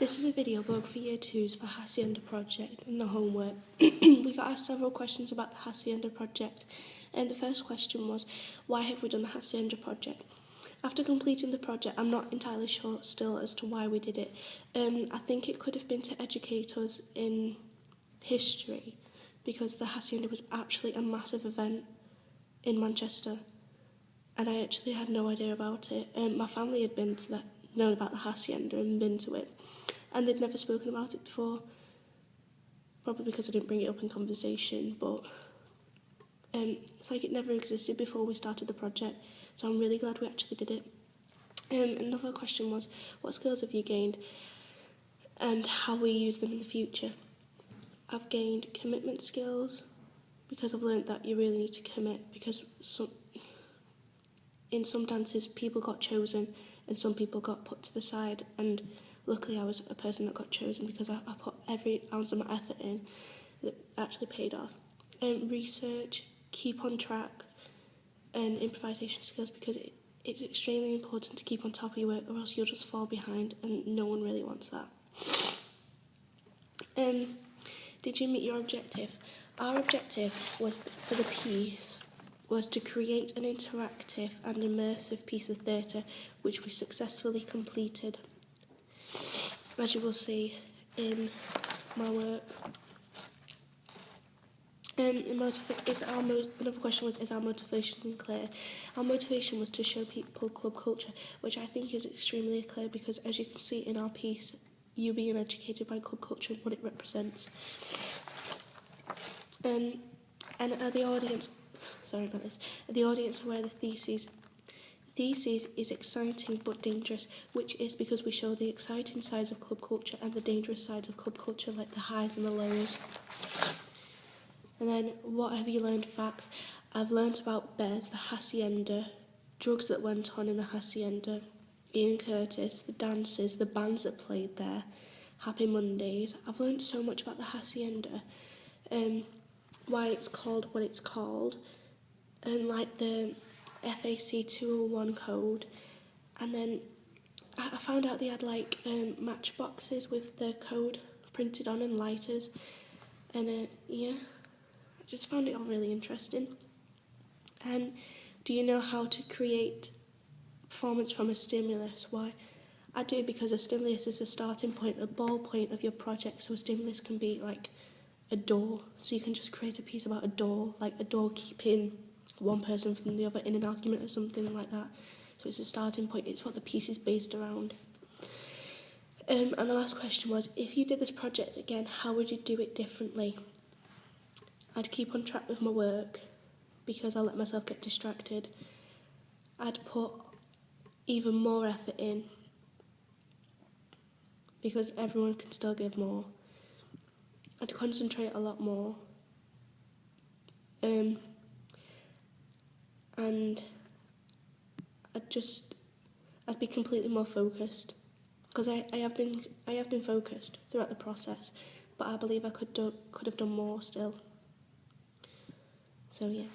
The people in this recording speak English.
This is a video blog for Year 2s for Hacienda Project and the homework. We got asked several questions about the Hacienda Project, and the first question was, why have we done the Hacienda Project? After completing the project, I'm not entirely sure still as to why we did it. I think it could have been to educate us in history, because the Hacienda was actually a massive event in Manchester, and I actually had no idea about it. My family had known about the Hacienda and been to it, and they'd never spoken about it before, probably because I didn't bring it up in conversation, but it's like it never existed before we started the project, so I'm really glad we actually did it. Another question was, what skills have you gained and how we use them in the future? I've gained commitment skills, because I've learned that you really need to commit, because in some dances people got chosen and some people got put to the side, and luckily I was a person that got chosen because I put every ounce of my effort in. That actually paid off. Research, keep on track, and improvisation skills, because it's extremely important to keep on top of your work, or else you'll just fall behind, and no one really wants that. Did you meet your objective? Our objective was for the piece was to create an interactive and immersive piece of theatre, which we successfully completed, as you will see in my work. Another question was, is our motivation clear? Our motivation was to show people club culture, which I think is extremely clear, because as you can see in our piece, you being educated by club culture and what it represents. And are the audience aware of the theses? Theses is exciting but dangerous, which is because we show the exciting sides of club culture and the dangerous sides of club culture, like the highs and the lows. And then, what have you learned facts? I've learnt about Bez, the Hacienda, drugs that went on in the Hacienda, Ian Curtis, the dances, the bands that played there, Happy Mondays. I've learnt so much about the Hacienda, why it's called what it's called, and like the FAC 201 code. And then I found out they had like matchboxes with the code printed on and lighters, and I just found it all really interesting. And do you know how to create a performance from a stimulus? Why? I do, because a stimulus is a starting point, a ball point of your project. So a stimulus can be like a door. So you can just create a piece about a door, like a door keeping one person from the other in an argument or something like that. So it's a starting point. It's what the piece is based around. And the last question was, if you did this project again, how would you do it differently? I'd keep on track with my work, because I let myself get distracted. I'd put even more effort in, because everyone can still give more. I'd concentrate a lot more. And I'd be completely more focused, because I have been focused throughout the process, but I believe I could have done more still. So yeah.